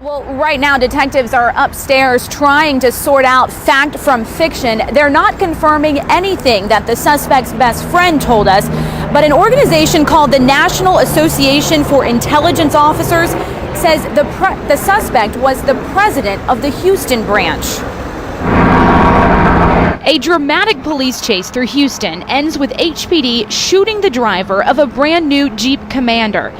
Well, right now detectives are upstairs trying to sort out fact from fiction. They're not confirming anything that the suspect's best friend told us, but an organization called the National Association for Intelligence Officers says the suspect was the president of the Houston branch. A dramatic police chase through Houston ends with HPD shooting the driver of a brand new Jeep Commander.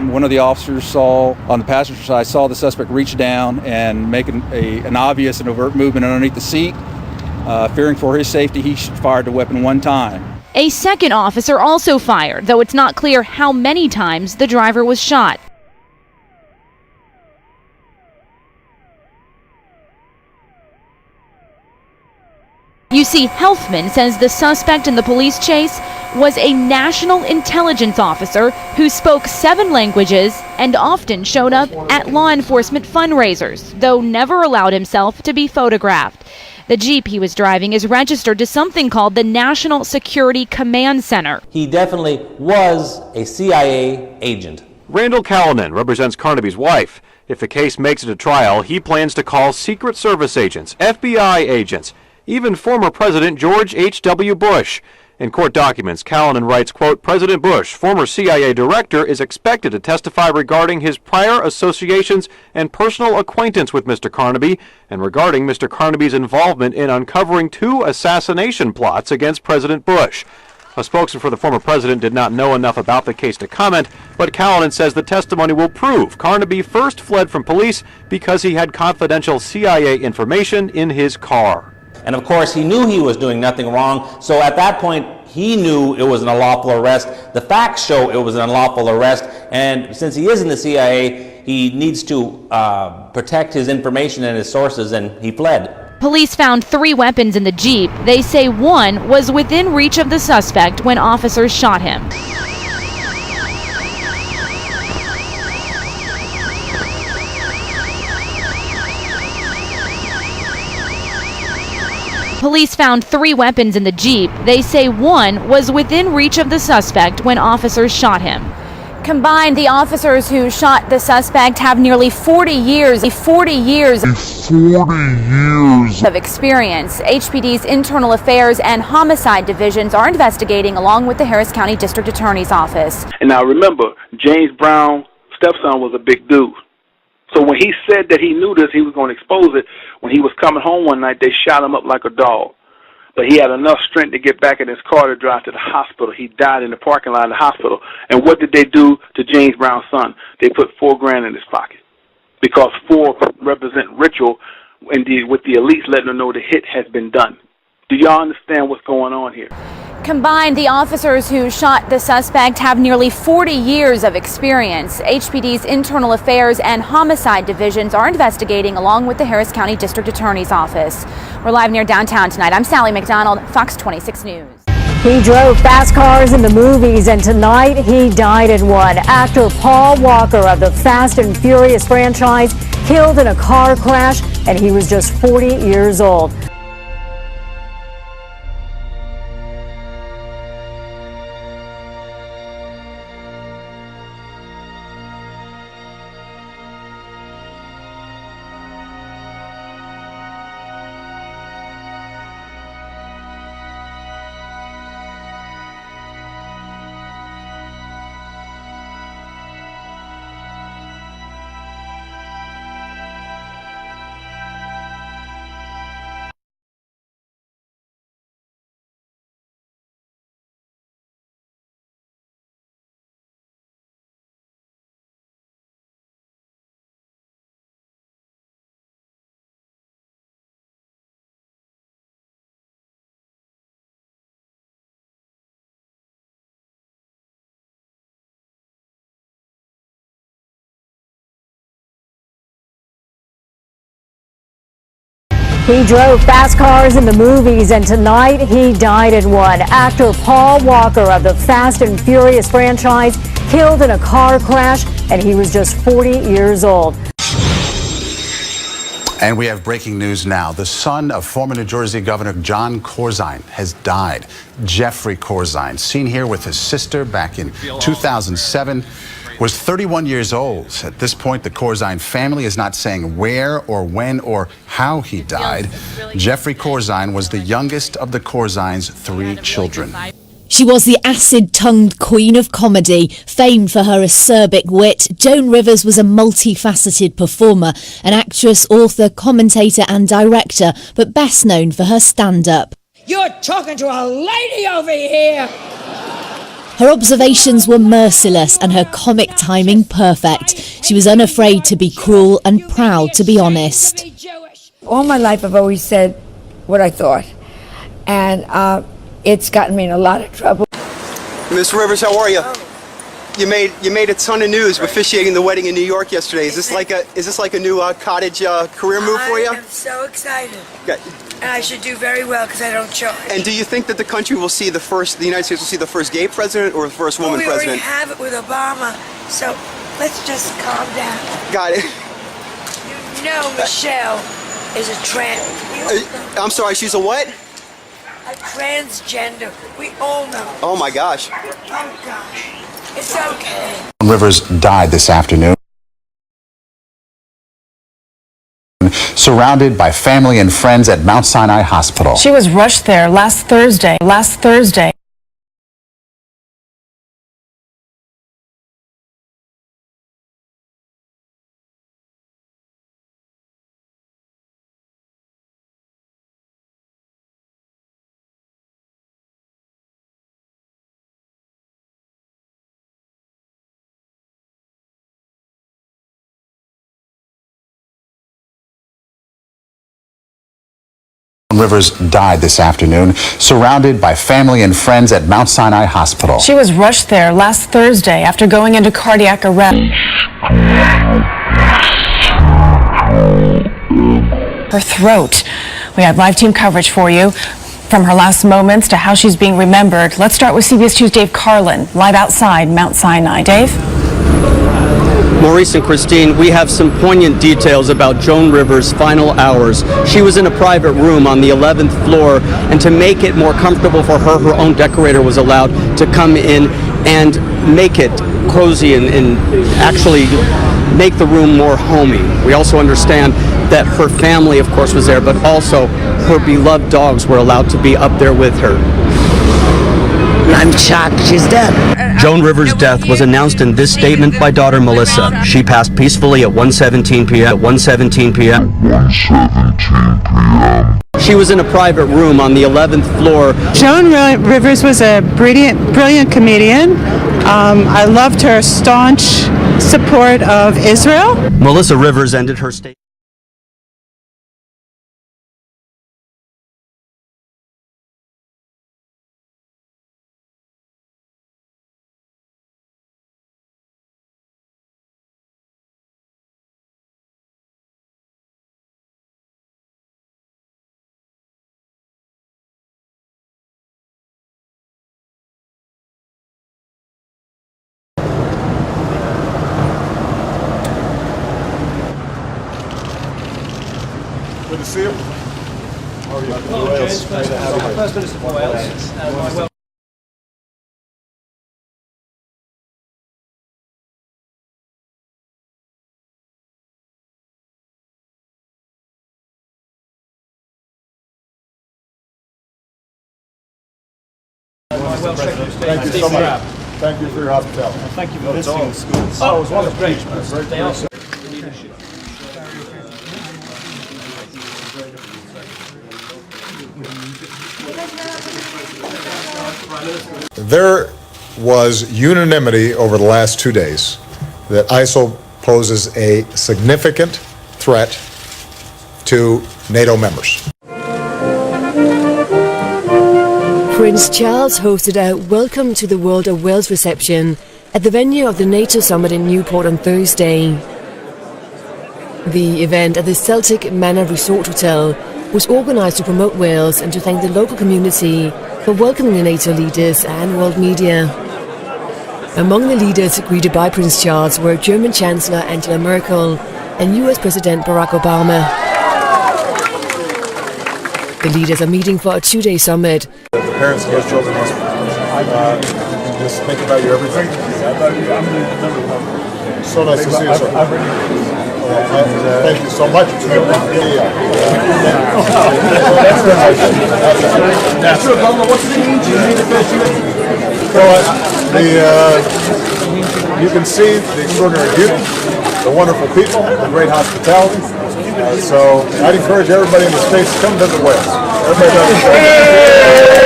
One of the officers saw, on the passenger side, saw the suspect reach down and make an obvious and overt movement underneath the seat. Fearing for his safety, he fired the weapon one time. A second officer also fired, though it's not clear how many times the driver was shot. You see, Helfman says the suspect in the police chase was a national intelligence officer who spoke 7 languages and often showed up at law enforcement fundraisers, though never allowed himself to be photographed. The Jeep he was driving is registered to something called the National Security Command Center. He definitely was a CIA agent. Randall Callanan represents Carnaby's wife. If the case makes it to trial, he plans to call Secret Service agents, FBI agents, even former President George H.W. Bush. In court documents, Callanan writes, quote, President Bush, former CIA director, is expected to testify regarding his prior associations and personal acquaintance with Mr. Carnaby and regarding Mr. Carnaby's involvement in uncovering 2 assassination plots against President Bush. A spokesman for the former president did not know enough about the case to comment, but Callanan says the testimony will prove Carnaby first fled from police because he had confidential CIA information in his car. And of course, he knew he was doing nothing wrong, so at that point, he knew it was an unlawful arrest. The facts show it was an unlawful arrest, and since he is in the CIA, he needs to protect his information and his sources, and he fled. Police found 3 weapons in the Jeep. They say one was within reach of the suspect when officers shot him. Police found 3 weapons in the Jeep. They say one was within reach of the suspect when officers shot him. Combined, the officers who shot the suspect have nearly 40 years of experience. HPD's Internal Affairs and Homicide Divisions are investigating along with the Harris County District Attorney's Office. And now remember, James Brown's stepson was a big dude. So when he said that he knew this, he was going to expose it. When he was coming home one night, they shot him up like a dog. But he had enough strength to get back in his car to drive to the hospital. He died in the parking lot of the hospital. And what did they do to James Brown's son? They put $4,000 in his pocket. Because 4 represent ritual with the elites letting them know the hit has been done. Do y'all understand what's going on here? Combined, the officers who shot the suspect have nearly 40 years of experience. HPD's Internal Affairs and Homicide Divisions are investigating along with the Harris County District Attorney's Office. We're live near downtown tonight. I'm Sally McDonald, Fox 26 News. He drove fast cars in the movies, and tonight he died in one. Actor Paul Walker of the Fast and Furious franchise killed in a car crash, and he was just 40 years old. He drove fast cars in the movies, and tonight he died in one. Actor Paul Walker of the Fast and Furious franchise killed in a car crash, and he was just 40 years old. And we have breaking news now. The son of former New Jersey Governor John Corzine has died. Jeffrey Corzine, seen here with his sister back in 2007, was 31 years old. At this point, the Corzine family is not saying where or when or how he died. Jeffrey Corzine was the youngest of the Corzine's 3 children. She was the acid-tongued queen of comedy. Famed for her acerbic wit, Joan Rivers was a multifaceted performer, an actress, author, commentator and director, but best known for her stand-up. You're talking to a lady over here! Her observations were merciless and her comic timing perfect. She was unafraid to be cruel and proud to be honest. All my life I've always said what I thought, and it's gotten me in a lot of trouble. Miss Rivers, how are you? You made a ton of news officiating the wedding in New York yesterday. Is this like a new cottage career move for you? I am so excited. Okay. And I should do very well because I don't charge. And do you think that the country will see the United States will see the first gay president or the first woman president? We already have it with Obama, so let's just calm down. Got it. You know Michelle is a trans. I'm sorry, she's a what? A transgender. We all know. Oh my gosh. Oh gosh. It's okay. Rivers died this afternoon, surrounded by family and friends at Mount Sinai Hospital. She was rushed there last Thursday. Rivers died this afternoon, surrounded by family and friends at Mount Sinai Hospital. She was rushed there last Thursday after going into cardiac arrest. Her throat. We had live team coverage for you. From her last moments to how she's being remembered. Let's start with CBS 2's Dave Carlin, live outside Mount Sinai. Dave? Maurice and Christine, we have some poignant details about Joan Rivers' final hours. She was in a private room on the 11th floor, and to make it more comfortable for her, her own decorator was allowed to come in and make it cozy and actually make the room more homey. We also understand that her family, of course, was there, but also her beloved dogs were allowed to be up there with her. I'm shocked she's dead. Joan Rivers' death was announced in this statement by daughter Melissa. She passed peacefully at 1:17 p.m. She was in a private room on the 11th floor. Joan Rivers was a brilliant comedian. I loved her staunch support of Israel. Melissa Rivers ended her statement. Good to see you. How are you? First Minister for Wales. Thank you so much. Thank you for your hospitality. Thank you for visiting the schools. Oh, it was wonderful. Great. There was unanimity over the last 2 days that ISIL poses a significant threat to NATO members. Prince Charles hosted a Welcome to the World of Wales reception at the venue of the NATO summit in Newport on Thursday. The event at the Celtic Manor Resort Hotel was organised to promote Wales and to thank the local community for welcoming the NATO leaders and world media. Among the leaders greeted by Prince Charles were German Chancellor Angela Merkel and US President Barack Obama. The leaders are meeting for a two-day summit. The parents of those children must just think about you everything. So nice to see you, sir. Thank you so much. You can see the extraordinary beauty, the wonderful people, the great hospitality. So I'd encourage everybody in the States to come visit Wales. Everybody does.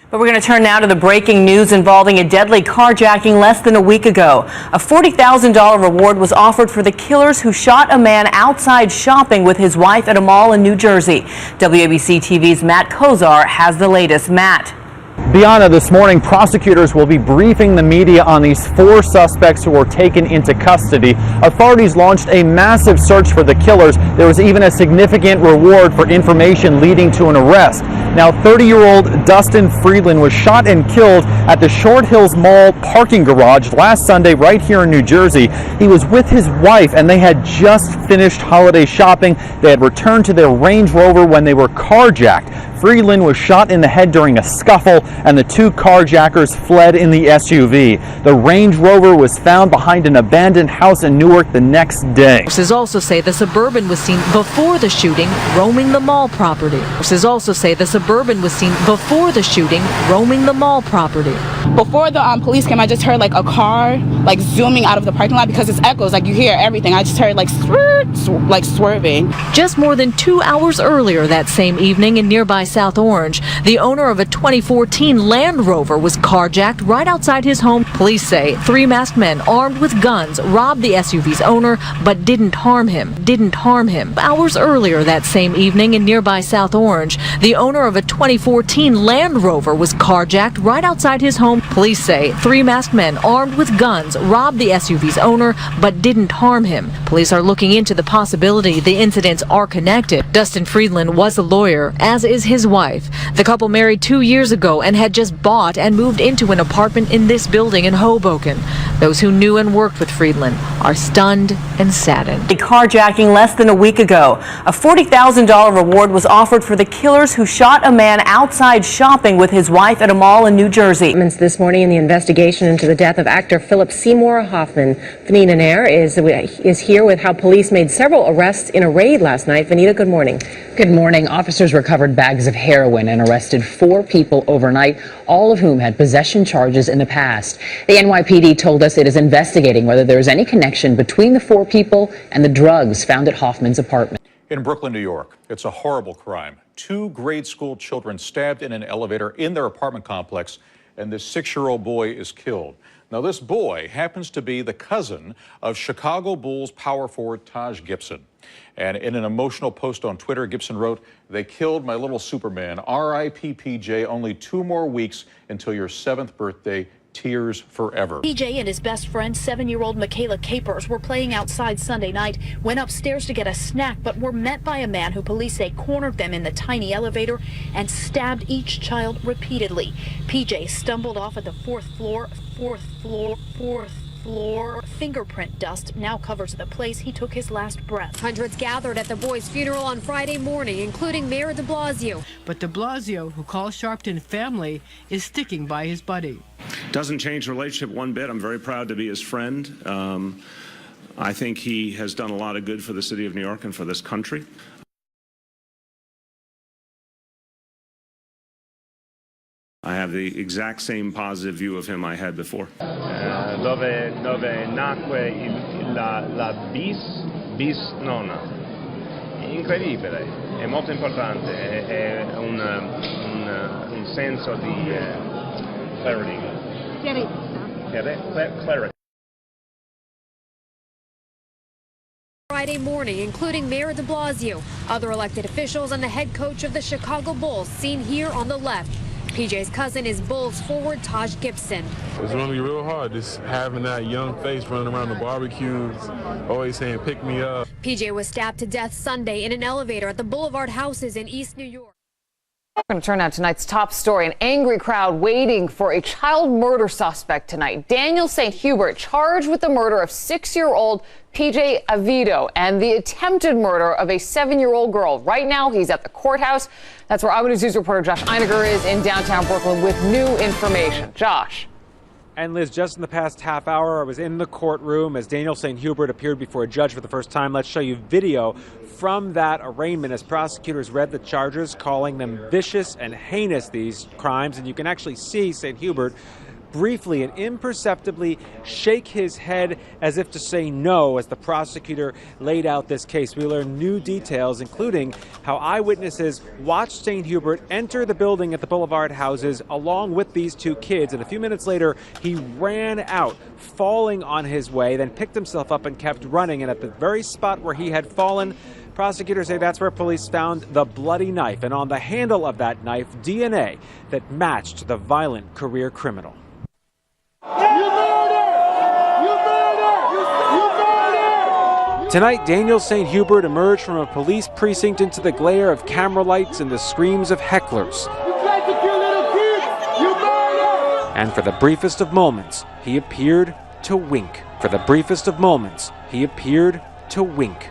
But we're going to turn now to the breaking news involving a deadly carjacking less than a week ago. A $40,000 reward was offered for the killers who shot a man outside shopping with his wife at a mall in New Jersey. WABC TV's Matt Kozar has the latest. Matt. Bianna, this morning, prosecutors will be briefing the media on these 4 suspects who were taken into custody. Authorities launched a massive search for the killers. There was even a significant reward for information leading to an arrest. Now, 30-year-old Dustin Friedland was shot and killed at the Short Hills Mall parking garage last Sunday right here in New Jersey. He was with his wife and they had just finished holiday shopping. They had returned to their Range Rover when they were carjacked. Friedland was shot in the head during a scuffle, and the 2 carjackers fled in the SUV. The Range Rover was found behind an abandoned house in Newark the next day. Sources also say the Suburban was seen before the shooting roaming the mall property. Sources also say the Suburban was seen before the shooting roaming the mall property. Before the police came, I just heard like a car like zooming out of the parking lot because it's echoes, like you hear everything. I just heard like swerving. Just more than 2 hours earlier that same evening in nearby South Orange, the owner of a 2014 Land Rover was carjacked right outside his home. Police say 3 masked men armed with guns robbed the SUV's owner but didn't harm him. Hours earlier that same evening in nearby South Orange, the owner of a 2014 Land Rover was carjacked right outside his home. Police say 3 masked men armed with guns robbed the SUV's owner but didn't harm him. Police are looking into the possibility the incidents are connected. Dustin Friedland was a lawyer, as is his wife. The couple married 2 years ago and had just bought and moved into an apartment in this building in Hoboken. Those who knew and worked with Friedland are stunned and saddened. A carjacking less than a week ago. A $40,000 reward was offered for the killers who shot a man outside shopping with his wife at a mall in New Jersey. This morning in the investigation into the death of actor Philip Seymour Hoffman. Vanina Nair is here with how police made several arrests in a raid last night. Vanina, good morning. Good morning. Officers recovered bags of heroin and arrested 4 people overnight, all of whom had possession charges in the past. The NYPD told us it is investigating whether there is any connection between the 4 people and the drugs found at Hoffman's apartment. In Brooklyn, New York, it's a horrible crime. 2 grade school children stabbed in an elevator in their apartment complex, and this 6-year-old boy is killed. Now, this boy happens to be the cousin of Chicago Bulls power forward Taj Gibson. And in an emotional post on Twitter, Gibson wrote, "They killed my little Superman. R.I.P. PJ, only 2 more weeks until your 7th birthday. tears forever. PJ and his best friend, 7-year-old Michaela Capers, were playing outside Sunday night, went upstairs to get a snack, but were met by a man who police say cornered them in the tiny elevator and stabbed each child repeatedly. PJ stumbled off at the fourth floor. Fingerprint dust now covers the place he took his last breath. Hundreds gathered at the boy's funeral on Friday morning, including Mayor de Blasio. But de Blasio, who calls Sharpton family, is sticking by his buddy. Doesn't change the relationship one bit. I'm very proud to be his friend. I think he has done a lot of good for the city of New York and for this country. I have the exact same positive view of him I had before. Dove nacque la bisnonna. Incredibile, è molto importante, è un senso di clarity. Clarity. Friday morning, including Mayor de Blasio, other elected officials, and the head coach of the Chicago Bulls, seen here on the left. PJ's cousin is Bulls forward Taj Gibson. It's going to be real hard, just having that young face running around the barbecues, always saying, pick me up. PJ was stabbed to death Sunday in an elevator at the Boulevard Houses in East New York. We're going to turn now to tonight's top story. An angry crowd waiting for a child murder suspect tonight. Daniel St. Hubert charged with the murder of 6-year-old PJ Avito and the attempted murder of a 7-year-old girl. Right now, he's at the courthouse. That's where Eyewitness News reporter Josh Einiger is in downtown Brooklyn with new information. Josh. And Liz, just in the past half hour, I was in the courtroom as Daniel St. Hubert appeared before a judge for the first time. Let's show you video from that arraignment as prosecutors read the charges, calling them vicious and heinous, these crimes. And you can actually see St. Hubert briefly and imperceptibly shake his head as if to say no as the prosecutor laid out this case. We learned new details, including how eyewitnesses watched St. Hubert enter the building at the Boulevard Houses along with these two kids. And a few minutes later, he ran out, falling on his way, then picked himself up and kept running. And at the very spot where he had fallen, prosecutors say that's where police found the bloody knife. And on the handle of that knife, DNA that matched the violent career criminal. Tonight, Daniel St. Hubert emerged from a police precinct into the glare of camera lights and the screams of hecklers. And for the briefest of moments, he appeared to wink. For the briefest of moments, he appeared to wink.